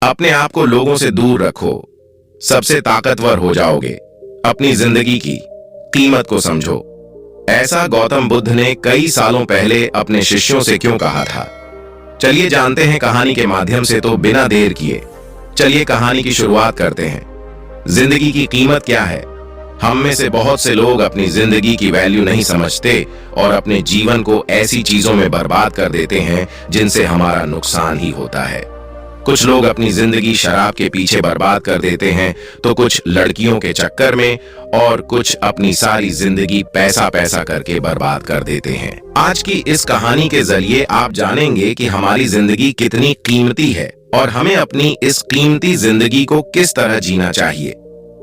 अपने आप को लोगों से दूर रखो, सबसे ताकतवर हो जाओगे। अपनी जिंदगी की कीमत को समझो। ऐसा गौतम बुद्ध ने कई सालों पहले अपने शिष्यों से क्यों कहा था? चलिए जानते हैं कहानी के माध्यम से। तो बिना देर किए चलिए कहानी की शुरुआत करते हैं। जिंदगी की कीमत क्या है? हम में से बहुत से लोग अपनी जिंदगी की वैल्यू नहीं समझते और अपने जीवन को ऐसी चीजों में बर्बाद कर देते हैं जिनसे हमारा नुकसान ही होता है। कुछ लोग अपनी जिंदगी शराब के पीछे बर्बाद कर देते हैं, तो कुछ लड़कियों के चक्कर में, और कुछ अपनी सारी जिंदगी पैसा पैसा करके बर्बाद कर देते हैं। आज की इस कहानी के जरिए आप जानेंगे कि हमारी जिंदगी कितनी कीमती है और हमें अपनी इस कीमती जिंदगी को किस तरह जीना चाहिए।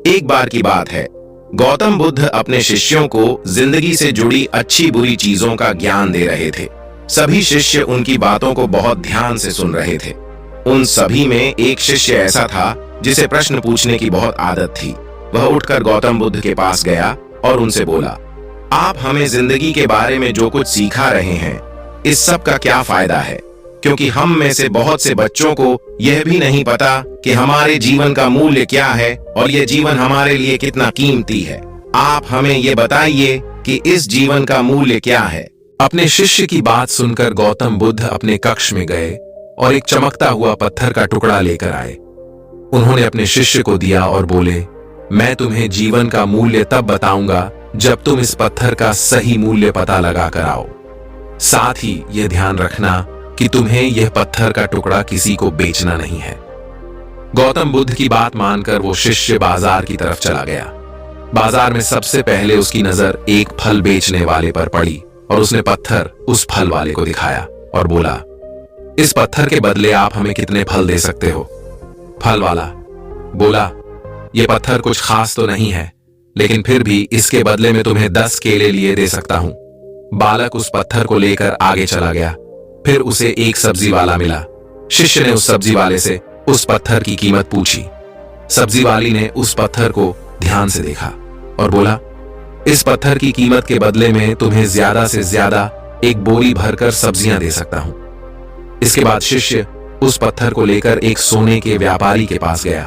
एक बार की बात है, गौतम बुद्ध अपने शिष्यों को जिंदगी से जुड़ी अच्छी बुरी चीजों का ज्ञान दे रहे थे। सभी शिष्य उनकी बातों को बहुत ध्यान से सुन रहे थे। उन सभी में एक शिष्य ऐसा था जिसे प्रश्न पूछने की बहुत आदत थी। वह उठकर गौतम बुद्ध के पास गया और उनसे बोला, आप हमें जिंदगी के बारे में जो कुछ सिखा रहे हैं, इस सब का क्या फायदा है? क्योंकि हम में से बहुत से बच्चों को यह भी नहीं पता कि हमारे जीवन का मूल्य क्या है और यह जीवन हमारे लिए कितना कीमती है। आप हमें यह बताइए कि इस जीवन का मूल्य क्या है। अपने शिष्य की बात सुनकर गौतम बुद्ध अपने कक्ष में गए और एक चमकता हुआ पत्थर का टुकड़ा लेकर आए। उन्होंने अपने शिष्य को दिया और बोले, मैं तुम्हें जीवन का मूल्य तब बताऊंगा जब तुम इस पत्थर का सही मूल्य पता लगा कर आओ। साथ ही यह ध्यान रखना कि तुम्हें यह पत्थर का टुकड़ा किसी को बेचना नहीं है। गौतम बुद्ध की बात मानकर वो शिष्य बाजार की तरफ चला गया। बाजार में सबसे पहले उसकी नजर एक फल बेचने वाले पर पड़ी और उसने पत्थर उस फल वाले को दिखाया और बोला, इस पत्थर के बदले आप हमें कितने फल दे सकते हो? फल वाला बोला, यह पत्थर कुछ खास तो नहीं है, लेकिन फिर भी इसके बदले में तुम्हें 10 केले लिए दे सकता हूं। बालक उस पत्थर को लेकर आगे चला गया। फिर उसे एक सब्जी वाला मिला। शिष्य ने उस सब्जी वाले से उस पत्थर की कीमत पूछी। सब्जी वाली ने उस पत्थर को ध्यान से देखा और बोला, इस पत्थर की कीमत के बदले में तुम्हें ज्यादा से ज्यादा एक बोरी भरकर सब्जियां दे सकता हूं। इसके बाद शिष्य उस पत्थर को लेकर एक सोने के व्यापारी के पास गया।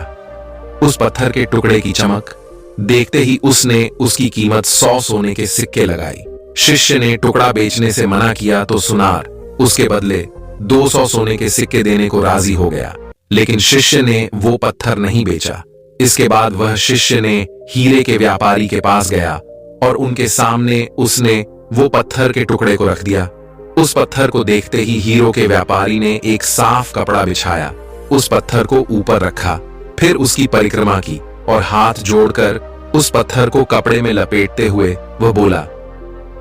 उस पत्थर के टुकड़े की चमक देखते ही उसने उसकी कीमत 100 सोने के सिक्के लगाई। शिष्य ने टुकड़ा बेचने से मना किया तो सुनार उसके बदले 200 सोने के सिक्के देने को राजी हो गया, लेकिन शिष्य ने वो पत्थर नहीं बेचा। इसके बाद वह शिष्य ने हीरे के व्यापारी के पास गया और उनके सामने उसने वो पत्थर के टुकड़े को रख दिया। उस पत्थर को देखते ही हीरो के व्यापारी ने एक साफ कपड़ा बिछाया, उस पत्थर को ऊपर रखा, फिर उसकी परिक्रमा की और हाथ जोड़कर उस पत्थर को कपड़े में लपेटते हुए वह बोला,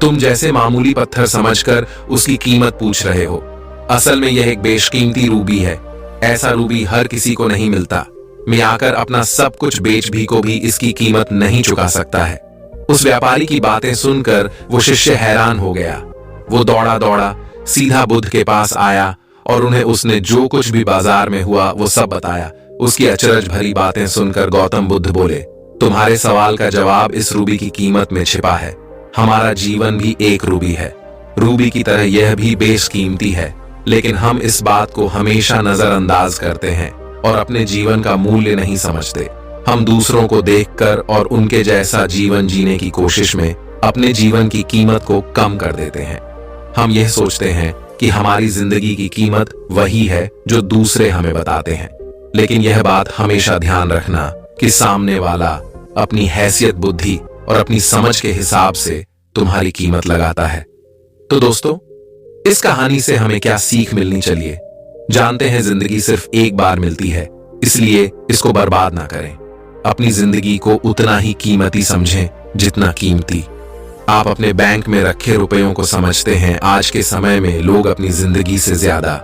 तुम जैसे मामूली पत्थर समझकर उसकी कीमत पूछ रहे हो, असल में यह एक बेशकीमती रूबी है। ऐसा रूबी हर किसी को नहीं मिलता। मैं आकर अपना सब कुछ बेच भी को भी इसकी कीमत नहीं चुका सकता है। उस व्यापारी की बातें सुनकर वो शिष्य हैरान हो गया। वो दौड़ा दौड़ा सीधा बुद्ध के पास आया और उन्हें उसने जो कुछ भी बाजार में हुआ वो सब बताया। उसकी अचरज भरी बातें सुनकर गौतम बुद्ध बोले, तुम्हारे सवाल का जवाब इस रूबी की कीमत में छिपा है। हमारा जीवन भी एक रूबी है। रूबी की तरह यह भी बेशकीमती है, लेकिन हम इस बात को हमेशा नजरअंदाज करते हैं और अपने जीवन का मूल्य नहीं समझते। हम दूसरों को देखकर और उनके जैसा जीवन जीने की कोशिश में अपने जीवन की कीमत को कम कर देते हैं। हम यह सोचते हैं कि हमारी जिंदगी की कीमत वही है जो दूसरे हमें बताते हैं, लेकिन यह बात हमेशा ध्यान रखना कि सामने वाला अपनी हैसियत, बुद्धि और अपनी समझ के हिसाब से तुम्हारी कीमत लगाता है। तो दोस्तों, इस कहानी से हमें क्या सीख मिलनी चाहिए? जानते हैं जिंदगी सिर्फ एक बार मिलती है, इसलिए इसको बर्बाद ना करें। अपनी जिंदगी को उतना ही कीमती समझें जितना कीमती। आप अपने बैंक में रखे रुपयों को समझते हैं। आज के समय में लोग अपनी जिंदगी से ज्यादा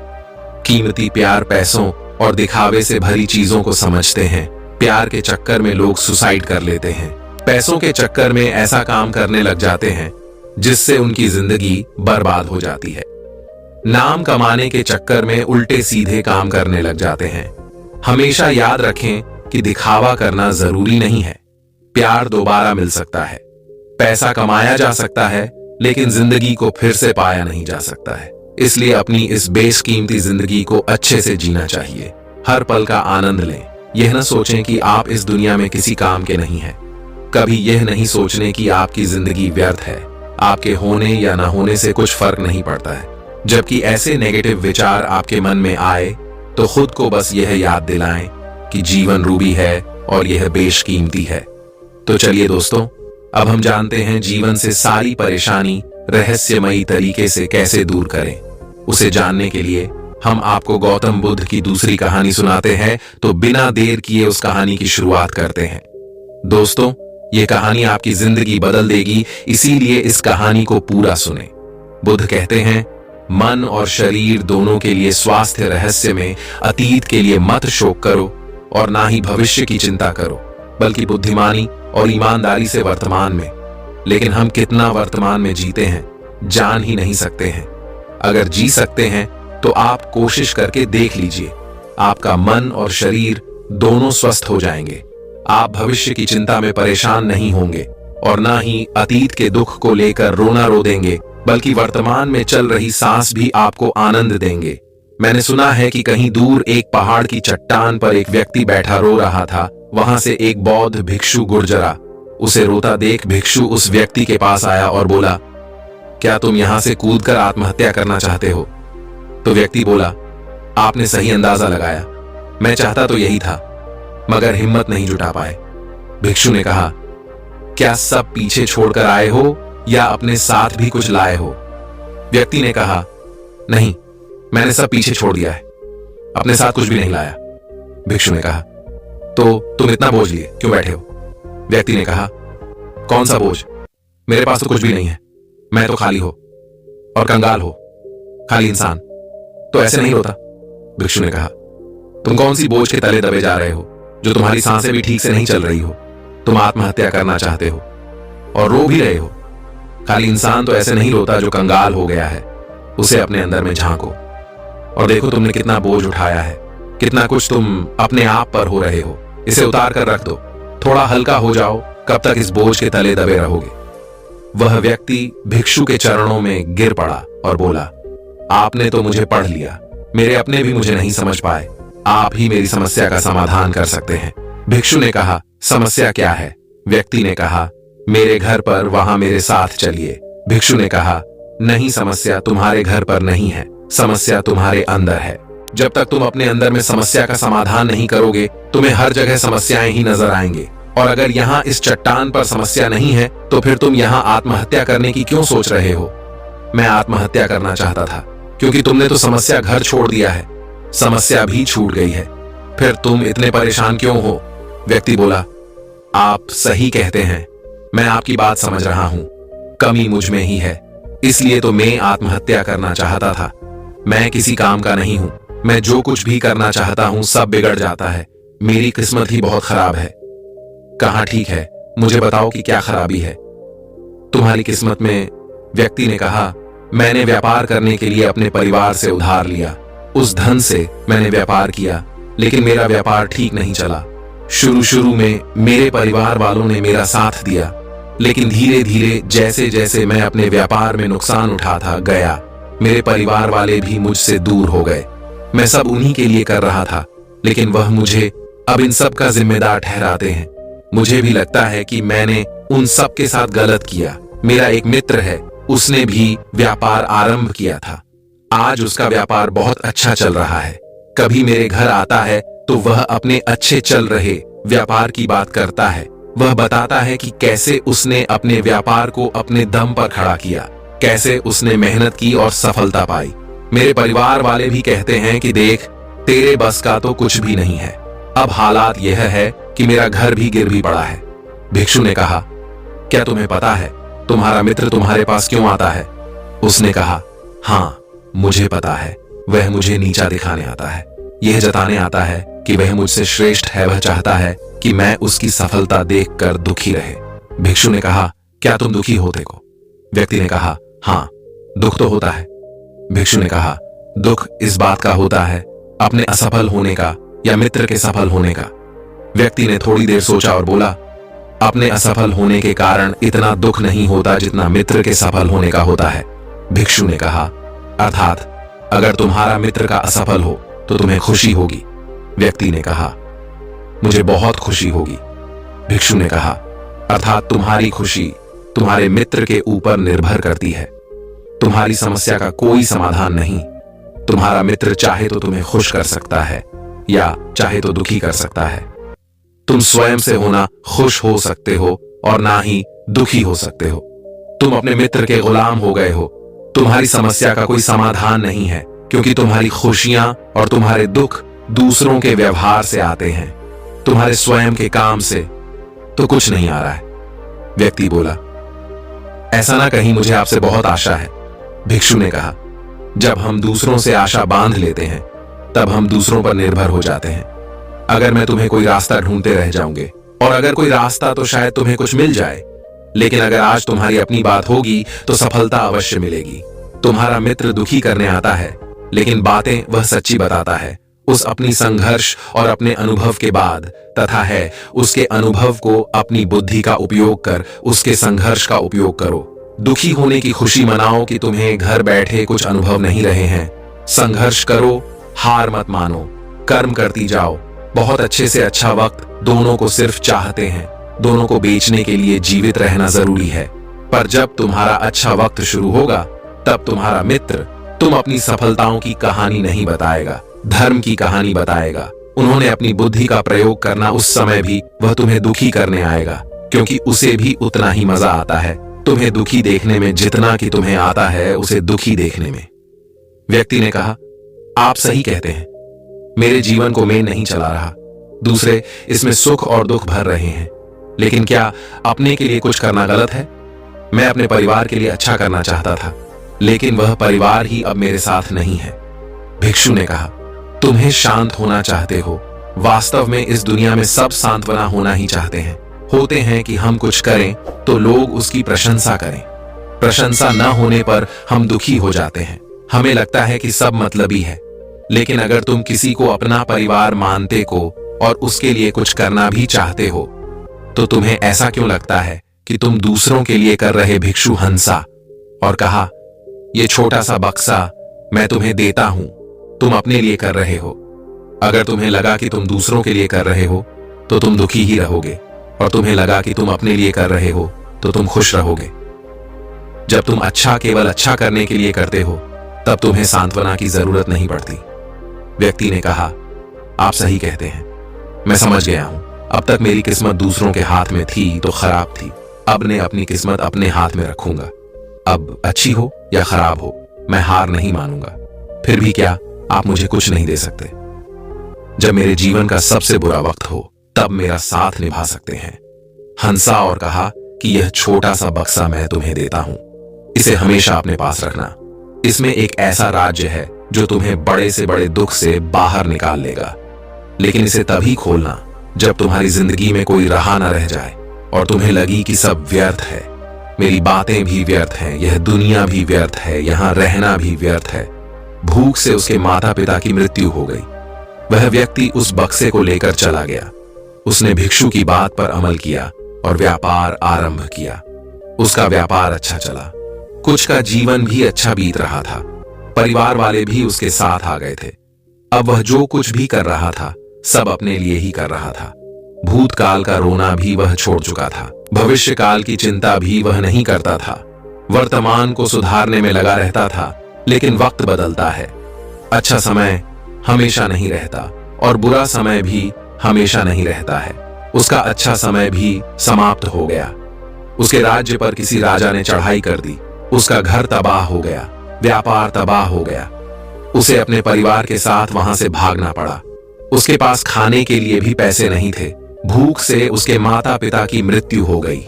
कीमती प्यार, पैसों और दिखावे से भरी चीजों को समझते हैं। प्यार के चक्कर में लोग सुसाइड कर लेते हैं। पैसों के चक्कर में ऐसा काम करने लग जाते हैं जिससे उनकी जिंदगी बर्बाद हो जाती है। नाम कमाने के चक्कर में उल्टे सीधे काम करने लग जाते हैं। हमेशा याद रखें कि दिखावा करना जरूरी नहीं है। प्यार दोबारा मिल सकता है, पैसा कमाया जा सकता है, लेकिन जिंदगी को फिर से पाया नहीं जा सकता है। इसलिए अपनी इस बेशकीमती जिंदगी को अच्छे से जीना चाहिए। हर पल का आनंद लें। यह न सोचें कि आप इस दुनिया में किसी काम के नहीं हैं। कभी यह नहीं सोचने कि आपकी जिंदगी व्यर्थ है। आपके होने या न होने से कुछ फर्क नहीं पड़ता है। जबकि ऐसे नेगेटिव विचार आपके मन में आए तो खुद को बस यह याद दिलाएं कि जीवन रूबी है और यह बेशकीमती है। तो चलिए दोस्तों, अब हम जानते हैं जीवन से सारी परेशानी रहस्यमयी तरीके से कैसे दूर करें। उसे जानने के लिए हम आपको गौतम बुद्ध की दूसरी कहानी सुनाते हैं। तो बिना देर किए उस कहानी की शुरुआत करते हैं। दोस्तों, ये कहानी आपकी जिंदगी बदल देगी, इसीलिए इस कहानी को पूरा सुने। बुद्ध कहते हैं, मन और शरीर दोनों के लिए स्वास्थ्य रहस्य में अतीत के लिए मत शोक करो और ना ही भविष्य की चिंता करो, बल्कि बुद्धिमानी और ईमानदारी से वर्तमान में। लेकिन हम कितना वर्तमान में जीते हैं जान ही नहीं सकते हैं। अगर जी सकते हैं तो आप कोशिश करके देख लीजिए, आपका मन और शरीर दोनों स्वस्थ हो जाएंगे। आप भविष्य की चिंता में परेशान नहीं होंगे और ना ही अतीत के दुख को लेकर रोना रो देंगे, बल्कि वर्तमान में चल रही सांस भी आपको आनंद देंगे। मैंने सुना है कि कहीं दूर एक पहाड़ की चट्टान पर एक व्यक्ति बैठा रो रहा था। वहां से एक बौद्ध भिक्षु गुजरा। उसे रोता देख भिक्षु उस व्यक्ति के पास आया और बोला, क्या तुम यहां से कूदकर आत्महत्या करना चाहते हो? तो व्यक्ति बोला, आपने सही अंदाजा लगाया, मैं चाहता तो यही था, मगर हिम्मत नहीं जुटा पाए। भिक्षु ने कहा, क्या सब पीछे छोड़कर आए हो या अपने साथ भी कुछ लाए हो? व्यक्ति ने कहा, नहीं, मैंने सब पीछे छोड़ दिया है, अपने साथ कुछ भी नहीं लाया। भिक्षु ने कहा, तो तुम इतना बोझ लिए क्यों बैठे हो? व्यक्ति ने कहा, कौन सा बोझ? मेरे पास तो कुछ भी नहीं है, मैं तो खाली हो और कंगाल हो, खाली इंसान। तो ऐसे नहीं होता। भिक्षु ने कहा, तुम कौन सी बोझ के तले दबे जा रहे हो जो तुम्हारी सांसें भी ठीक से नहीं चल रही हो? तुम आत्महत्या करना चाहते हो और रो भी रहे हो। खाली इंसान तो ऐसे नहीं रोता जो कंगाल हो गया है। उसे अपने अंदर में झांको और देखो तुमने कितना बोझ उठाया है, कितना कुछ तुम अपने आप पर हो रहे हो। इसे उतार कर रख दो, थोड़ा हल्का हो जाओ। कब तक इस बोझ के तले दबे रहोगे? वह व्यक्ति भिक्षु के चरणों में गिर पड़ा और बोला, आपने तो मुझे पढ़ लिया, मेरे अपने भी मुझे नहीं समझ पाए। आप ही मेरी समस्या का समाधान कर सकते हैं। भिक्षु ने कहा, समस्या क्या है? व्यक्ति ने कहा, मेरे घर पर, वहां मेरे साथ चलिए। भिक्षु ने कहा, नहीं, समस्या तुम्हारे घर पर नहीं है, समस्या तुम्हारे अंदर है। जब तक तुम अपने अंदर में समस्या का समाधान नहीं करोगे, तुम्हें हर जगह समस्याएं ही नजर आएंगे। और अगर यहाँ इस चट्टान पर समस्या नहीं है तो फिर तुम यहाँ आत्महत्या करने की क्यों सोच रहे हो? मैं आत्महत्या करना चाहता था क्योंकि तुमने तो समस्या घर छोड़ दिया है, समस्या भी छूट गई है, फिर तुम इतने परेशान क्यों हो? व्यक्ति बोला, आप सही कहते हैं, मैं आपकी बात समझ रहा हूं, कमी मुझ में ही है, इसलिए तो मैं आत्महत्या करना चाहता था। मैं किसी काम का नहीं हूं, मैं जो कुछ भी करना चाहता हूं सब बिगड़ जाता है, मेरी किस्मत ही बहुत खराब है। कहाँ ठीक है, मुझे बताओ कि क्या खराबी है तुम्हारी किस्मत में? व्यक्ति ने कहा, मैंने व्यापार करने के लिए अपने परिवार से उधार लिया, उस धन से मैंने व्यापार किया, लेकिन मेरा व्यापार ठीक नहीं चला। शुरू में मेरे परिवार वालों ने मेरा साथ दिया, लेकिन धीरे धीरे जैसे जैसे मैं अपने व्यापार में नुकसान उठाता गया, मेरे परिवार वाले भी मुझसे दूर हो गए। मैं सब उन्हीं के लिए कर रहा था, लेकिन वह मुझे अब इन सब का जिम्मेदार ठहराते हैं। मुझे भी लगता है कि मैंने उन सब के साथ गलत किया। मेरा एक मित्र है, उसने भी व्यापार आरंभ किया था, आज उसका व्यापार बहुत अच्छा चल रहा है। कभी मेरे घर आता है तो वह अपने अच्छे चल रहे व्यापार की बात करता है। वह बताता है कि कैसे उसने अपने व्यापार को अपने दम पर खड़ा किया, कैसे उसने मेहनत की और सफलता पाई। मेरे परिवार वाले भी कहते हैं कि देख, तेरे बस का तो कुछ भी नहीं है। अब हालात यह है कि मेरा घर भी गिर भी पड़ा है। भिक्षु ने कहा, क्या तुम्हें पता है तुम्हारा मित्र तुम्हारे पास क्यों आता है? उसने कहा, हाँ, मुझे पता है, वह मुझे नीचा दिखाने आता है, यह जताने आता है कि वह मुझसे श्रेष्ठ है। वह चाहता है कि मैं उसकी सफलता देखकर दुखी रहे। भिक्षु ने कहा, क्या तुम दुखी होते हो? व्यक्ति ने कहा, हाँ, दुख तो होता है। भिक्षु ने कहा, दुख इस बात का होता है अपने असफल होने का या मित्र के सफल होने का? व्यक्ति ने थोड़ी देर सोचा और बोला, अपने असफल होने के कारण इतना दुख नहीं होता जितना मित्र के सफल होने का होता है। भिक्षु ने कहा, अर्थात अगर तुम्हारा मित्र का असफल हो तो तुम्हें खुशी होगी, व्यक्ति ने कहा, मुझे बहुत खुशी होगी। भिक्षु ने कहा, अर्थात तुम्हारी खुशी तुम्हारे मित्र के ऊपर निर्भर करती है। तुम्हारी समस्या का कोई समाधान नहीं। तुम्हारा मित्र चाहे तो तुम्हें खुश कर सकता है या चाहे तो दुखी कर सकता है। तुम स्वयं से होना खुश हो सकते हो और ना ही दुखी हो सकते हो। तुम अपने मित्र के गुलाम हो गए हो। तुम्हारी समस्या का कोई समाधान नहीं है, क्योंकि तुम्हारी खुशियां और तुम्हारे दुख दूसरों के व्यवहार से आते हैं। तुम्हारे स्वयं के काम से तो कुछ नहीं आ रहा है। व्यक्ति बोला, ऐसा ना कहीं, मुझे आपसे बहुत आशा है। भिक्षु ने कहा, जब हम दूसरों से आशा बांध लेते हैं तब हम दूसरों पर निर्भर हो जाते हैं। अगर मैं तुम्हें कोई रास्ता ढूंढते रह जाऊंगे, और अगर कोई रास्ता तो शायद तुम्हें कुछ मिल जाए, लेकिन अगर आज तुम्हारी अपनी बात होगी तो सफलता अवश्य मिलेगी। तुम्हारा मित्र दुखी करने आता है, लेकिन बातें वह सच्ची बताता है। उस अपनी संघर्ष और अपने अनुभव के बाद तथा है उसके अनुभव को अपनी बुद्धि का उपयोग कर उसके संघर्ष का उपयोग करो। दुखी होने की खुशी मनाओ कि तुम्हें घर बैठे कुछ अनुभव नहीं रहे हैं। संघर्ष करो, हार मत मानो, कर्म करती जाओ। बहुत अच्छे से अच्छा वक्त दोनों को सिर्फ चाहते हैं। दोनों को बेचने के लिए जीवित रहना जरूरी है। पर जब तुम्हारा अच्छा वक्त शुरू होगा तब तुम्हारा मित्र तुम अपनी सफलताओं की कहानी नहीं बताएगा, धर्म की कहानी बताएगा। उन्होंने अपनी बुद्धि का प्रयोग करना उस समय भी वह तुम्हें दुखी करने आएगा, क्योंकि उसे भी उतना ही मजा आता है तुम्हें दुखी देखने में जितना कि तुम्हें आता है उसे दुखी देखने में। व्यक्ति ने कहा, आप सही कहते हैं। मेरे जीवन को मैं नहीं चला रहा, दूसरे इसमें सुख और दुख भर रहे हैं। लेकिन क्या अपने के लिए कुछ करना गलत है? मैं अपने परिवार के लिए अच्छा करना चाहता था, लेकिन वह परिवार ही अब मेरे साथ नहीं है। भिक्षु ने कहा, तुम्हें शांत होना चाहते हो। वास्तव में इस दुनिया में सब सांत्वना होना ही चाहते हैं। होते हैं कि हम कुछ करें तो लोग उसकी प्रशंसा करें। प्रशंसा न होने पर हम दुखी हो जाते हैं। हमें लगता है कि सब मतलबी है। लेकिन अगर तुम किसी को अपना परिवार मानते को और उसके लिए कुछ करना भी चाहते हो, तो तुम्हें ऐसा क्यों लगता है कि तुम दूसरों के लिए कर रहे? भिक्षु हंसा और कहा, यह छोटा सा बक्सा मैं तुम्हें देता हूं, तुम अपने लिए कर रहे हो। अगर तुम्हें लगा कि तुम दूसरों के लिए कर रहे हो तो तुम दुखी ही रहोगे, और तुम्हें लगा कि तुम अपने लिए कर रहे हो तो तुम खुश रहोगे। जब तुम अच्छा केवल अच्छा करने के लिए करते हो तब तुम्हें सांत्वना की जरूरत नहीं पड़ती। व्यक्ति ने कहा, आप सही कहते हैं, मैं समझ गया हूं। अब तक मेरी किस्मत दूसरों के हाथ में थी तो खराब थी। अब ने अपनी किस्मत अपने हाथ में रखूंगा। अब अच्छी हो या खराब हो, मैं हार नहीं मानूंगा। फिर भी क्या आप मुझे कुछ नहीं दे सकते? जब मेरे जीवन का सबसे बुरा वक्त हो तब मेरा साथ निभा सकते हैं। हंसा और कहा कि यह छोटा सा बक्सा मैं तुम्हें देता हूं, इसे हमेशा अपने पास रखना। इसमें एक ऐसा राज्य है जो तुम्हें बड़े से बड़े दुख से बाहर निकाल लेगा। लेकिन इसे तभी खोलना जब तुम्हारी जिंदगी में कोई राह न रह जाए और तुम्हें लगी कि सब व्यर्थ है। मेरी बातें भी व्यर्थ हैं, यह दुनिया भी व्यर्थ है, यहां रहना भी व्यर्थ है। भूख से उसके माता पिता की मृत्यु हो गई। वह व्यक्ति उस बक्से को लेकर चला गया। उसने भिक्षु की बात पर अमल किया और व्यापार आरंभ किया। उसका व्यापार अच्छा चला। कुछ का जीवन भी अच्छा बीत रहा था। परिवार वाले भी उसके साथ आ गए थे। अब वह जो कुछ भी कर रहा था सब अपने लिए ही कर रहा था। भूतकाल का रोना भी वह छोड़ चुका था। भविष्य काल की चिंता भी वह नहीं करता था। वर्तमान को सुधारने में लगा रहता था। लेकिन वक्त बदलता है। अच्छा समय हमेशा नहीं रहता और बुरा समय भी हमेशा नहीं रहता है। उसका अच्छा समय भी समाप्त हो गया। उसके राज्य पर किसी राजा ने चढ़ाई कर दी। उसका घर तबाह हो गया, व्यापार तबाह हो गया। उसे अपने परिवार के साथ वहां से भागना पड़ा। उसके पास खाने के लिए भी पैसे नहीं थे। भूख से उसके माता पिता की मृत्यु हो गई।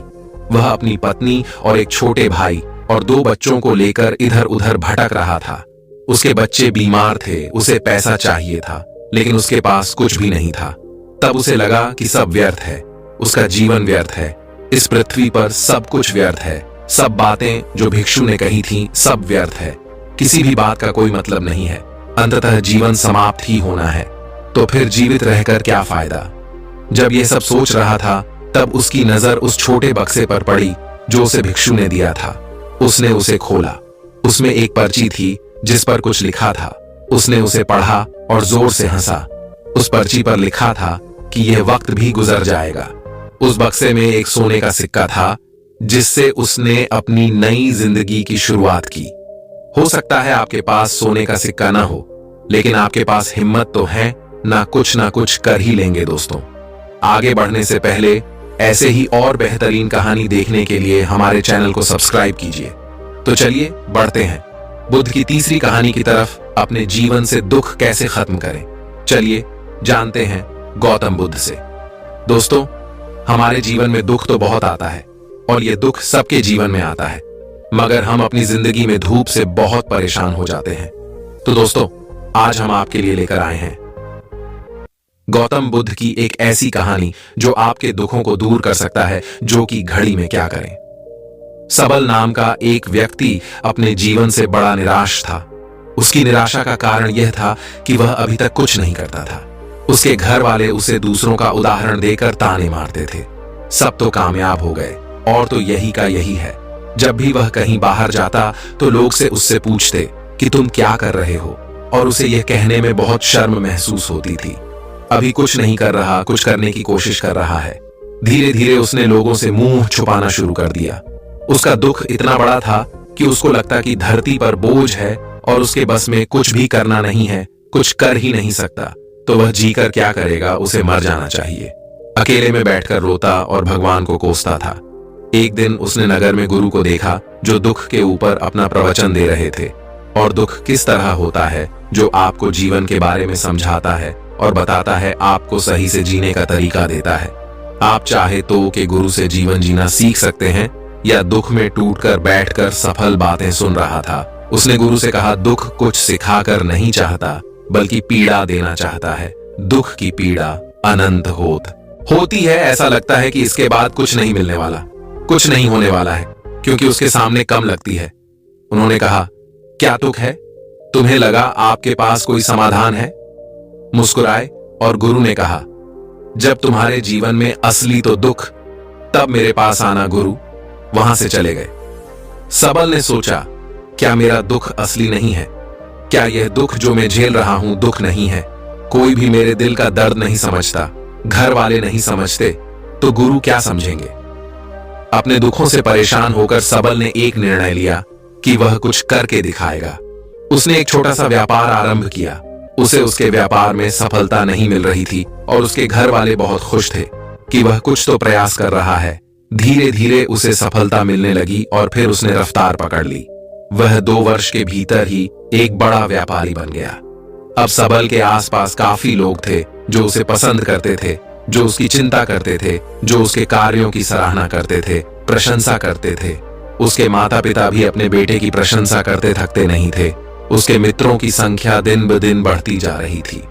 वह अपनी पत्नी और एक छोटे भाई और 2 बच्चों को लेकर इधर उधर भटक रहा था। उसके बच्चे बीमार थे, उसे पैसा चाहिए था, लेकिन उसके पास कुछ भी नहीं था। तब उसे लगा कि सब व्यर्थ है, उसका जीवन व्यर्थ है, इस पृथ्वी पर सब कुछ व्यर्थ है। सब बातें जो भिक्षु ने कही थी सब व्यर्थ है। किसी भी बात का कोई मतलब नहीं है। अंततः जीवन समाप्त ही होना है, तो फिर जीवित रहकर क्या फायदा? जब यह सब सोच रहा था तब उसकी नजर उस छोटे बक्से पर पड़ी जो उसे भिक्षु ने दिया था। उसने उसे खोला। उसमें एक पर्ची थी जिस पर कुछ लिखा था। उसने उसे पढ़ा और जोर से हंसा। उस पर्ची पर लिखा था कि यह वक्त भी गुजर जाएगा। उस बक्से में एक सोने का सिक्का था जिससे उसने अपनी नई जिंदगी की शुरुआत की। हो सकता है आपके पास सोने का सिक्का ना हो, लेकिन आपके पास हिम्मत तो है, ना कुछ कर ही लेंगे दोस्तों। आगे बढ़ने से पहले ऐसे ही और बेहतरीन कहानी देखने के लिए हमारे चैनल को सब्सक्राइब कीजिए। तो चलिए बढ़ते हैं बुद्ध की तीसरी कहानी की तरफ, अपने जीवन से दुख कैसे खत्म करें। चलिए जानते हैं गौतम बुद्ध से। दोस्तों, हमारे जीवन में दुख तो बहुत आता है और ये दुख सबके जीवन में आता है, मगर हम अपनी जिंदगी में धूप से बहुत परेशान हो जाते हैं। तो दोस्तों, आज हम आपके लिए लेकर आए हैं गौतम बुद्ध की एक ऐसी कहानी जो आपके दुखों को दूर कर सकता है, जो कि घड़ी में क्या करें। सबल नाम का एक व्यक्ति अपने जीवन से बड़ा निराश था। उसकी निराशा का कारण यह था कि वह अभी तक कुछ नहीं करता था। उसके घर वाले उसे दूसरों का उदाहरण देकर ताने मारते थे। सब तो कामयाब हो गए और तो यही का यही है। जब भी वह कहीं बाहर जाता तो लोग से उससे पूछते कि तुम क्या कर रहे हो, और उसे यह कहने में बहुत शर्म महसूस होती थी। अभी कुछ नहीं कर रहा, कुछ करने की कोशिश कर रहा है। धीरे धीरे उसने लोगों से मुंह छुपाना शुरू कर दिया। उसका दुख इतना बड़ा था कि उसको लगता कि धरती पर बोझ है और उसके बस में कुछ भी करना नहीं है, कुछ कर ही नहीं सकता। तो वह जीकर क्या करेगा, उसे मर जाना चाहिए। अकेले में बैठकर रोता और भगवान को कोसता था। एक दिन उसने नगर में गुरु को देखा जो दुख के ऊपर अपना प्रवचन दे रहे थे, और दुख किस तरह होता है जो आपको जीवन के बारे में समझाता है और बताता है, आपको सही से जीने का तरीका देता है। आप चाहे तो कि गुरु से जीवन जीना सीख सकते हैं, या दुख में टूटकर बैठकर सफल बातें सुन रहा था। उसने गुरु से कहा, दुख कुछ सिखाकर नहीं चाहता बल्कि पीड़ा देना चाहता है। दुख की पीड़ा अनंत होती है। ऐसा लगता है कि इसके बाद कुछ नहीं मिलने वाला, कुछ नहीं होने वाला है, क्योंकि उसके सामने कम लगती है। उन्होंने कहा, क्या दुख है? तुम्हें लगा आपके पास कोई समाधान है? मुस्कुराए और गुरु ने कहा, जब तुम्हारे जीवन में असली तो दुख, तब मेरे पास आना गुरु। वहां से चले गए। सबल ने सोचा, क्या मेरा दुख असली नहीं है? क्या यह दुख जो मैं झेल रहा हूं दुख नहीं है? कोई भी मेरे दिल का दर्द नहीं समझता, घर वाले नहीं समझते, तो गुरु क्या समझेंगे? अपने दुखों से परेशान होकर सबल ने एक निर्णय लिया कि वह कुछ करके दिखाएगा। उसने एक छोटा सा व्यापार आरंभ किया। उसे उसके व्यापार में सफलता नहीं मिल रही थी और उसके घर वाले बहुत खुश थे कि वह कुछ तो प्रयास कर रहा है। धीरे धीरे उसे सफलता मिलने लगी और फिर उसने रफ्तार पकड़ ली। वह 2 वर्ष के भीतर ही एक बड़ा व्यापारी बन गया। अब सबल के आसपास काफी लोग थे जो उसे पसंद करते थे, जो उसकी चिंता करते थे, जो उसके कार्यों की सराहना करते थे, प्रशंसा करते थे। उसके माता पिता भी अपने बेटे की प्रशंसा करते थकते नहीं थे। उसके मित्रों की संख्या दिन ब दिन बढ़ती जा रही थी।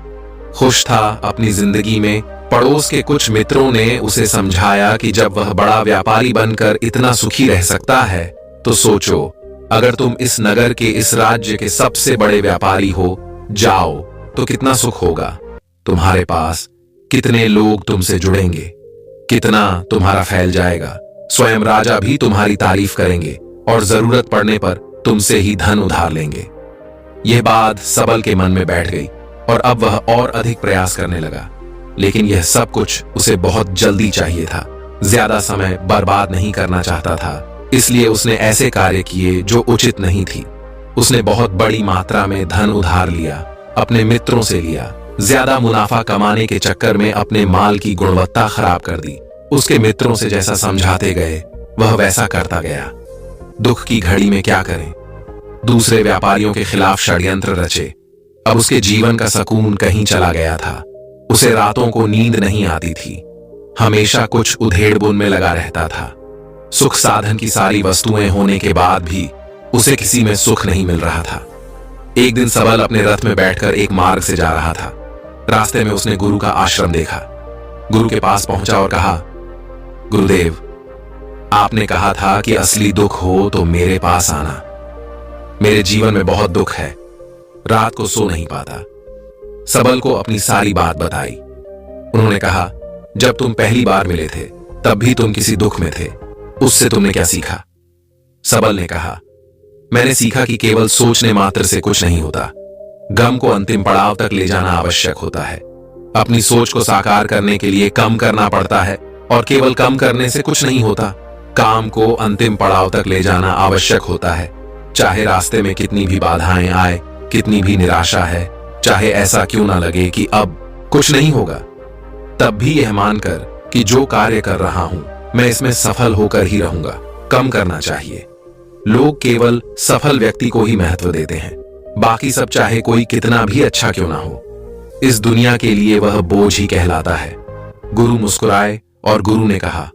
खुश था अपनी जिंदगी में। पड़ोस के कुछ मित्रों ने उसे समझाया कि जब वह बड़ा व्यापारी बनकर इतना सुखी रह सकता है, तो सोचो, अगर तुम इस नगर के, इस राज्य के सबसे बड़े व्यापारी हो जाओ तो कितना सुख होगा। तुम्हारे पास कितने लोग तुमसे जुड़ेंगे, कितना तुम्हारा फैल जाएगा। स्वयं राजा भी तुम्हारी तारीफ करेंगे और जरूरत पड़ने पर तुमसे ही धन उधार लेंगे। यह बात सबल के मन में बैठ गई और अब वह और अधिक प्रयास करने लगा। लेकिन यह सब कुछ उसे बहुत जल्दी चाहिए था। ज्यादा समय बर्बाद नहीं करना चाहता था, इसलिए उसने ऐसे कार्य किए जो उचित नहीं थी। उसने बहुत बड़ी मात्रा में धन उधार लिया, अपने मित्रों से लिया। ज्यादा मुनाफा कमाने के चक्कर में अपने माल की गुणवत्ता खराब कर दी। उसके मित्रों से जैसा समझाते गए वह वैसा करता गया। दुख की घड़ी में क्या करें? दूसरे व्यापारियों के खिलाफ षड्यंत्र रचे। अब उसके जीवन का सुकून कहीं चला गया था। उसे रातों को नींद नहीं आती थी। हमेशा कुछ उधेड़-बुन में लगा रहता था। सुख साधन की सारी वस्तुएं होने के बाद भी उसे किसी में सुख नहीं मिल रहा था। एक दिन सबल अपने रथ में बैठकर एक मार्ग से जा रहा था। रास्ते में उसने गुरु का आश्रम देखा। गुरु के पास पहुंचा और कहा, गुरुदेव, आपने कहा था कि असली दुख हो तो मेरे पास आना। मेरे जीवन में बहुत दुख है, रात को सो नहीं पाता। सबल को अपनी सारी बात बताई। उन्होंने कहा, जब तुम पहली बार मिले थे तब भी तुम किसी दुख में थे, उससे तुमने क्या सीखा? सबल ने कहा, मैंने सीखा कि केवल सोचने मात्र से कुछ नहीं होता। गम को अंतिम पड़ाव तक ले जाना आवश्यक होता है। अपनी सोच को साकार करने के लिए कम करना पड़ता है, और केवल कम करने से कुछ नहीं होता। काम को अंतिम पड़ाव तक ले जाना आवश्यक होता है। चाहे रास्ते में कितनी भी बाधाएं आए, कितनी भी निराशा है, चाहे ऐसा क्यों ना लगे कि अब कुछ नहीं होगा, तब भी यह मानकर कि जो कार्य कर रहा हूं मैं इसमें सफल होकर ही रहूंगा, कम करना चाहिए। लोग केवल सफल व्यक्ति को ही महत्व देते हैं, बाकी सब चाहे कोई कितना भी अच्छा क्यों ना हो, इस दुनिया के लिए वह बोझ ही कहलाता है। गुरु मुस्कुराए और गुरु ने कहा,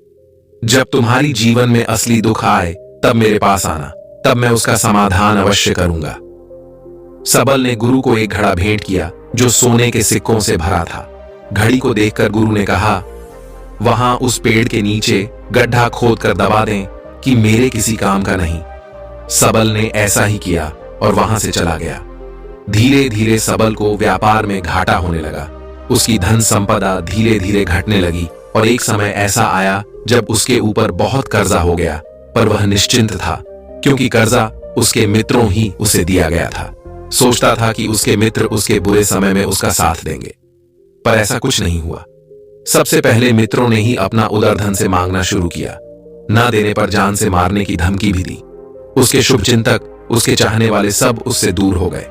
जब तुम्हारी जीवन में असली दुख आए तब मेरे पास आना, तब मैं उसका समाधान अवश्य करूंगा। सबल ने गुरु को एक घड़ा भेंट किया जो सोने के सिक्कों से भरा था। घड़ी को देखकर गुरु ने कहा, वहां उस पेड़ के नीचे गड्ढा खोद कर दबा दें कि मेरे किसी काम का नहीं। सबल ने ऐसा ही किया और वहां से चला गया। धीरे धीरे सबल को व्यापार में घाटा होने लगा। उसकी धन संपदा धीरे धीरे घटने लगी और एक समय ऐसा आया जब उसके ऊपर बहुत कर्जा हो गया, पर वह निश्चिंत था क्योंकि कर्जा उसके मित्रों ही उसे दिया गया था। सोचता था कि उसके मित्र उसके बुरे समय में उसका साथ देंगे, पर ऐसा कुछ नहीं हुआ। सबसे पहले मित्रों ने ही अपना उदर धन से मांगना शुरू किया, न देने पर जान से मारने की धमकी भी दी। उसके शुभचिंतक, उसके चाहने वाले सब उससे दूर हो गए।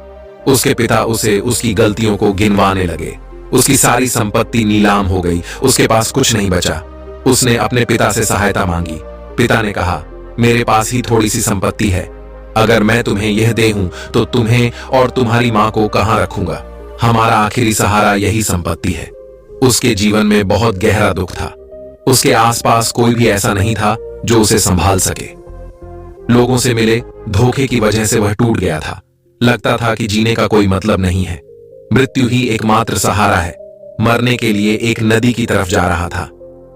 उसके पिता उसे उसकी गलतियों को गिनवाने लगे। उसकी सारी संपत्ति नीलाम हो गई, उसके पास कुछ नहीं बचा। उसने अपने पिता से सहायता मांगी। पिता ने कहा, मेरे पास ही थोड़ी सी संपत्ति है, अगर मैं तुम्हें यह दे हूं तो तुम्हें और तुम्हारी मां को कहां रखूंगा? हमारा आखिरी सहारा यही संपत्ति है। उसके जीवन में बहुत गहरा दुख था। उसके आसपास कोई भी ऐसा नहीं था जो उसे संभाल सके। लोगों से मिले धोखे की वजह से वह टूट गया था। लगता था कि जीने का कोई मतलब नहीं है, मृत्यु ही एकमात्र सहारा है। मरने के लिए एक नदी की तरफ जा रहा था।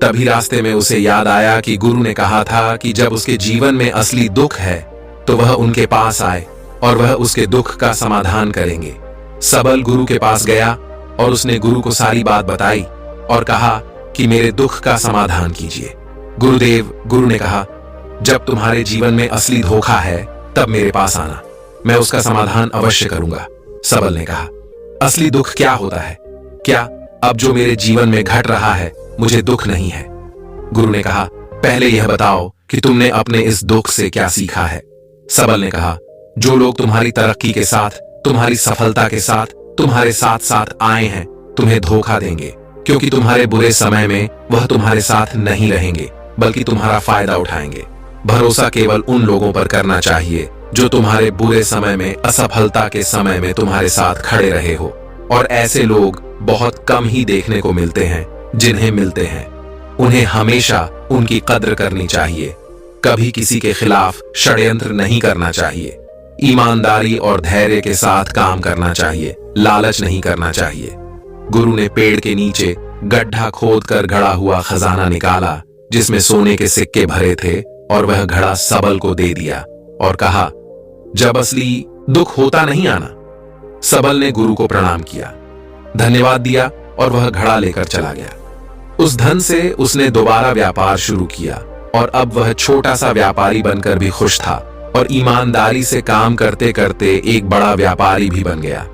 तभी रास्ते में उसे याद आया कि गुरु ने कहा था कि जब उसके जीवन में असली दुख है तो वह उनके पास आए और वह उसके दुख का समाधान करेंगे। सबल गुरु के पास गया और उसने गुरु को सारी बात बताई और कहा कि मेरे दुख का समाधान कीजिए। गुरुदेव, गुरु ने कहा, जब तुम्हारे जीवन में असली धोखा है तब मेरे पास आना, मैं उसका समाधान अवश्य करूंगा। सबल ने कहा, असली दुख क्या होता है? क्या अब जो मेरे जीवन में घट रहा है मुझे दुख नहीं है? गुरु ने कहा, पहले यह बताओ कि तुमने अपने इस दुख से क्या सीखा है? सबल ने कहा, जो लोग तुम्हारी तरक्की के साथ, तुम्हारी सफलता के साथ, तुम्हारे साथ साथ आए हैं तुम्हें धोखा देंगे, क्योंकि तुम्हारे बुरे समय में वह तुम्हारे साथ नहीं रहेंगे बल्कि तुम्हारा फायदा उठाएंगे। भरोसा केवल उन लोगों पर करना चाहिए जो तुम्हारे बुरे समय में, असफलता के समय में तुम्हारे साथ खड़े रहे हो, और ऐसे लोग बहुत कम ही देखने को मिलते हैं। जिन्हें मिलते हैं उन्हें हमेशा उनकी कद्र करनी चाहिए। कभी किसी के खिलाफ षड्यंत्र नहीं करना चाहिए। ईमानदारी और धैर्य के साथ काम करना चाहिए, लालच नहीं करना चाहिए। गुरु ने पेड़ के नीचे गड्ढा खोदकर घड़ा हुआ खजाना निकाला जिसमें सोने के सिक्के भरे थे, और वह घड़ा सबल को दे दिया और कहा, जब असली दुख होता नहीं आना। सबल ने गुरु को प्रणाम किया, धन्यवाद दिया और वह घड़ा लेकर चला गया। उस धन से उसने दोबारा व्यापार शुरू किया और अब वह छोटा सा व्यापारी बनकर भी खुश था और ईमानदारी से काम करते करते एक बड़ा व्यापारी भी बन गया।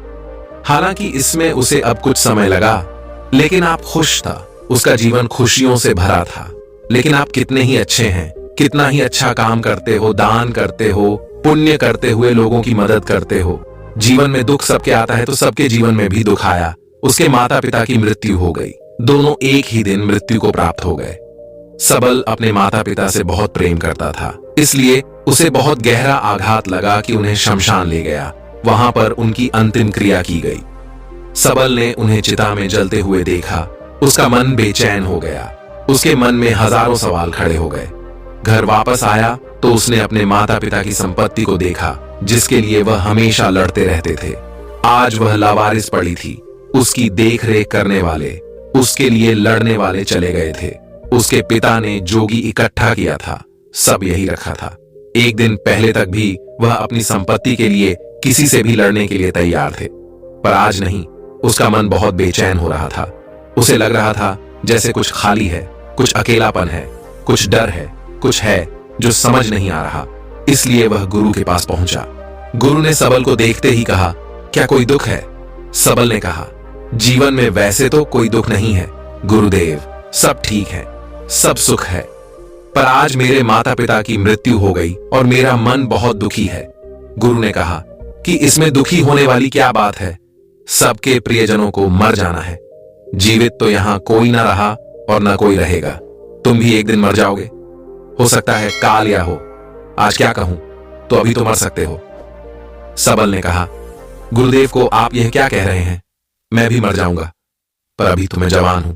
हालांकि इसमें उसे अब कुछ समय लगा, लेकिन आप खुश था। उसका जीवन खुशियों से भरा था। लेकिन आप कितने ही अच्छे हैं, कितना ही अच्छा काम करते हो, दान करते हो, पुण्य करते हुए लोगों की मदद करते हो। जीवन में दुख सबके आता है तो सबके जीवन में भी दुख आया। उसके माता पिता की मृत्यु हो गई, दोनों एक ही दिन मृत्यु को प्राप्त हो गए। सबल अपने माता पिता से बहुत प्रेम करता था, इसलिए उसे बहुत गहरा आघात लगा कि उन्हें शमशान ले गया। वहां पर उनकी अंतिम क्रिया की गई। सबल ने उन्हें चिता में जलते हुए देखा। उसका मन बेचैन हो गया। उसके मन में हजारों सवाल खड़े हो गए। घर वापस आया तो उसने अपने माता पिता की संपत्ति को देखा जिसके लिए वह हमेशा लड़ते रहते थे। आज वह लावारिस पड़ी थी। उसकी देख रेख करने वाले, उसके लिए लड़ने वाले चले गए थे। उसके पिता ने जोगी इकट्ठा किया था, सब यही रखा था। एक दिन पहले तक भी वह अपनी संपत्ति के लिए किसी से भी लड़ने के लिए तैयार थे, पर आज नहीं। उसका मन बहुत बेचैन हो रहा था। उसे लग रहा था जैसे कुछ खाली है, कुछ अकेलापन है, कुछ डर है, कुछ है जो समझ नहीं आ रहा। इसलिए वह गुरु के पास पहुंचा। गुरु ने सबल को देखते ही कहा, क्या कोई दुख है? सबल ने कहा, जीवन में वैसे तो कोई दुख नहीं है गुरुदेव, सब ठीक है, सब सुख है, पर आज मेरे माता पिता की मृत्यु हो गई और मेरा मन बहुत दुखी है। गुरु ने कहा कि इसमें दुखी होने वाली क्या बात है, सबके प्रियजनों को मर जाना है। जीवित तो यहां कोई ना रहा और ना कोई रहेगा, तुम भी एक दिन मर जाओगे, हो सकता है काल या हो, आज क्या कहूं, तो अभी तो मर सकते हो। सबल ने कहा, गुरुदेव को आप यह क्या कह रहे हैं, मैं भी मर जाऊंगा, पर अभी तो मैं जवान हूं।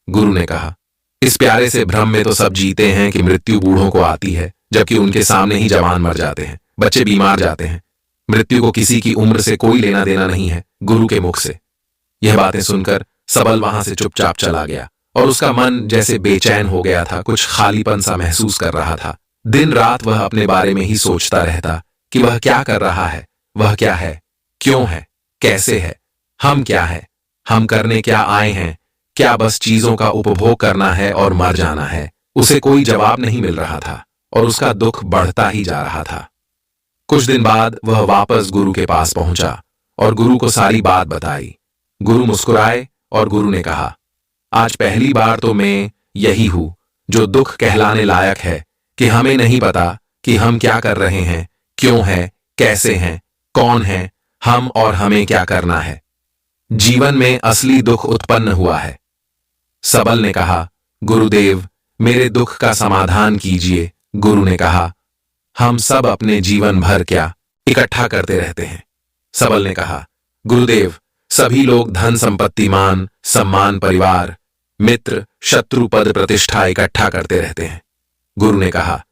गुरु ने कहा, इस प्यारे से भ्रम में तो सब जीते हैं कि मृत्यु बूढ़ों को आती है, जबकि उनके सामने ही जवान मर जाते हैं, बच्चे बीमार जाते हैं। मृत्यु को किसी की उम्र से कोई लेना देना नहीं है। गुरु के मुख से यह बातें सुनकर सबल वहां से चुपचाप चला गया और उसका मन जैसे बेचैन हो गया था, कुछ खालीपन सा महसूस कर रहा था। दिन रात वह अपने बारे में ही सोचता रहता कि वह क्या कर रहा है, वह क्या है, क्यों है, कैसे है, हम क्या है, हम करने क्या आए हैं, क्या बस चीजों का उपभोग करना है और मर जाना है। उसे कोई जवाब नहीं मिल रहा था और उसका दुख बढ़ता ही जा रहा था। कुछ दिन बाद वह वापस गुरु के पास पहुंचा और गुरु को सारी बात बताई। गुरु मुस्कुराए और गुरु ने कहा, आज पहली बार तो मैं यही हूं जो दुख कहलाने लायक है कि हमें नहीं पता कि हम क्या कर रहे हैं, क्यों है, कैसे हैं, कौन है हम और हमें क्या करना है। जीवन में असली दुख उत्पन्न हुआ है। सबल ने कहा, गुरुदेव मेरे दुख का समाधान कीजिए। गुरु ने कहा, हम सब अपने जीवन भर क्या इकट्ठा करते रहते हैं। सबल ने कहा, गुरुदेव सभी लोग धन संपत्ति, मान सम्मान, परिवार, मित्र, शत्रु, पद, प्रतिष्ठा इकट्ठा करते रहते हैं। गुरु ने कहा,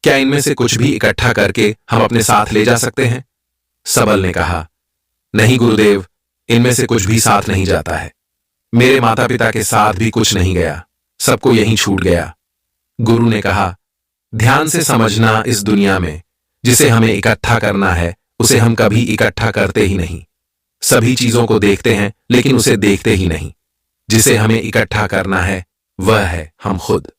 क्या इनमें से कुछ भी इकट्ठा करके हम अपने साथ ले जा सकते हैं? सबल ने कहा, नहीं गुरुदेव, इनमें से कुछ भी साथ नहीं जाता है। मेरे माता पिता के साथ भी कुछ नहीं गया, सबको यहीं छूट गया। गुरु ने कहा, ध्यान से समझना, इस दुनिया में जिसे हमें इकट्ठा करना है उसे हम कभी इकट्ठा करते ही नहीं। सभी चीजों को देखते हैं लेकिन उसे देखते ही नहीं। जिसे हमें इकट्ठा करना है वह है हम खुद।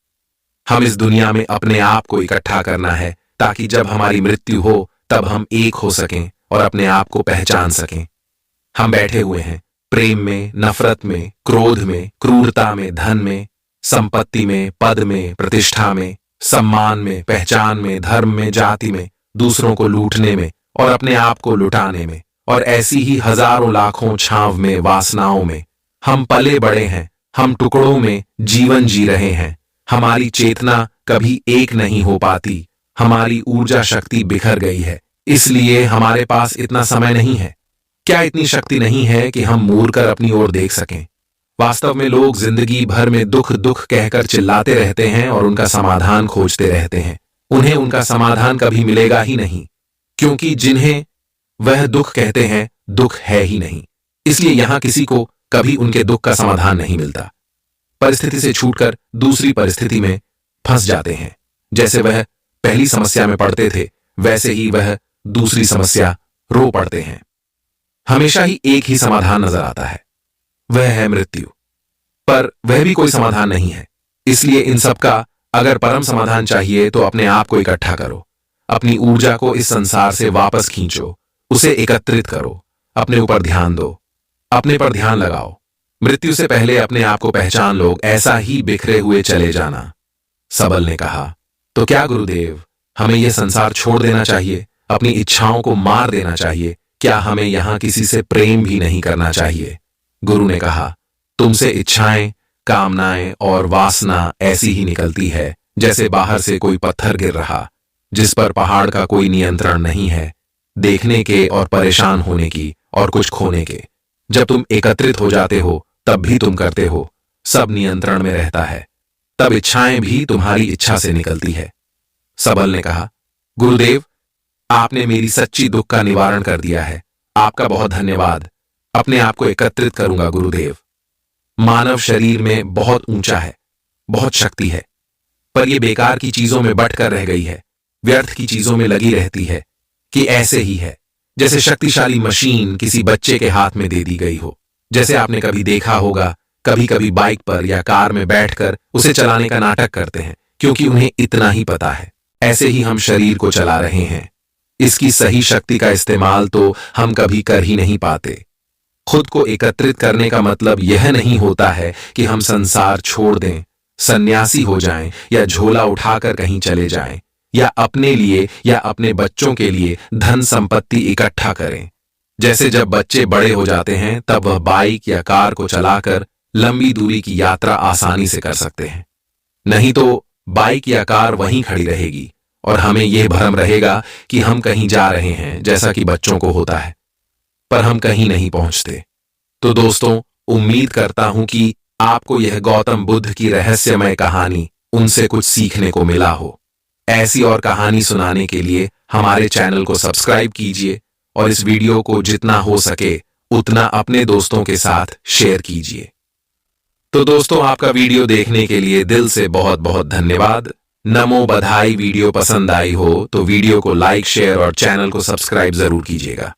हम इस दुनिया में अपने आप को इकट्ठा करना है ताकि जब हमारी मृत्यु हो तब हम एक हो सकें और अपने आप को पहचान सकें। हम बैठे हुए हैं प्रेम में, नफरत में, क्रोध में, क्रूरता में, धन में, संपत्ति में, पद में, प्रतिष्ठा में, सम्मान में, पहचान में, धर्म में, जाति में, दूसरों को लूटने में और अपने आप को लुटाने में, और ऐसी ही हजारों लाखों छांव में, वासनाओं में हम पले बड़े हैं। हम टुकड़ों में जीवन जी रहे हैं। हमारी चेतना कभी एक नहीं हो पाती। हमारी ऊर्जा शक्ति बिखर गई है, इसलिए हमारे पास इतना समय नहीं है। क्या इतनी शक्ति नहीं है कि हम मुड़ कर अपनी ओर देख सकें? वास्तव में लोग जिंदगी भर में दुख दुख कहकर चिल्लाते रहते हैं और उनका समाधान खोजते रहते हैं। उन्हें उनका समाधान कभी मिलेगा ही नहीं, क्योंकि जिन्हें वह दुख कहते हैं दुख है ही नहीं। इसलिए यहां किसी को कभी उनके दुख का समाधान नहीं मिलता। परिस्थिति से छूटकर दूसरी परिस्थिति में फंस जाते हैं। जैसे वह पहली समस्या में पड़ते थे वैसे ही वह दूसरी समस्या रो पड़ते हैं। हमेशा ही एक ही समाधान नजर आता है, वह है मृत्यु। पर वह भी कोई समाधान नहीं है। इसलिए इन सब का अगर परम समाधान चाहिए तो अपने आप को इकट्ठा करो, अपनी ऊर्जा को इस संसार से वापस खींचो, उसे एकत्रित करो, अपने ऊपर ध्यान दो, अपने पर ध्यान लगाओ। मृत्यु से पहले अपने आप को पहचान लो, ऐसा ही बिखरे हुए चले जाना। सबल ने कहा, तो क्या गुरुदेव हमें यह संसार छोड़ देना चाहिए, अपनी इच्छाओं को मार देना चाहिए? क्या हमें यहां किसी से प्रेम भी नहीं करना चाहिए? गुरु ने कहा, तुमसे इच्छाएं, कामनाएं और वासना ऐसी ही निकलती है जैसे बाहर से कोई पत्थर गिर रहा, जिस पर पहाड़ का कोई नियंत्रण नहीं है, देखने के और परेशान होने की और कुछ खोने के। जब तुम एकत्रित हो जाते हो तब भी तुम करते हो, सब नियंत्रण में रहता है, तब इच्छाएं भी तुम्हारी इच्छा से निकलती है। सबल ने कहा, गुरुदेव आपने मेरी सच्ची दुख का निवारण कर दिया है, आपका बहुत धन्यवाद। अपने आप को एकत्रित करूंगा गुरुदेव। मानव शरीर में बहुत ऊंचा है, बहुत शक्ति है, पर यह बेकार की चीजों में बटकर रह गई है, व्यर्थ की चीजों में लगी रहती है कि ऐसे ही है जैसे शक्तिशाली मशीन किसी बच्चे के हाथ में दे दी गई हो। जैसे आपने कभी देखा होगा, कभी कभी बाइक पर या कार में बैठकर उसे चलाने का नाटक करते हैं क्योंकि उन्हें इतना ही पता है। ऐसे ही हम शरीर को चला रहे हैं। इसकी सही शक्ति का इस्तेमाल तो हम कभी कर ही नहीं पाते। खुद को एकत्रित करने का मतलब यह नहीं होता है कि हम संसार छोड़ दें, सन्यासी हो जाएं या झोला उठाकर कहीं चले जाएं या अपने लिए या अपने बच्चों के लिए धन संपत्ति इकट्ठा करें। जैसे जब बच्चे बड़े हो जाते हैं तब वह बाइक या कार को चलाकर लंबी दूरी की यात्रा आसानी से कर सकते हैं। नहीं तो बाइक या कार वहीं खड़ी रहेगी और हमें यह भ्रम रहेगा कि हम कहीं जा रहे हैं, जैसा कि बच्चों को होता है, पर हम कहीं नहीं पहुंचते। तो दोस्तों, उम्मीद करता हूं कि आपको यह गौतम बुद्ध की रहस्यमय कहानी उनसे कुछ सीखने को मिला हो। ऐसी और कहानी सुनाने के लिए हमारे चैनल को सब्सक्राइब कीजिए और इस वीडियो को जितना हो सके उतना अपने दोस्तों के साथ शेयर कीजिए। तो दोस्तों, आपका वीडियो देखने के लिए दिल से बहुत बहुत धन्यवाद। नमो बधाई। वीडियो पसंद आई हो तो वीडियो को लाइक, शेयर और चैनल को सब्सक्राइब जरूर कीजिएगा।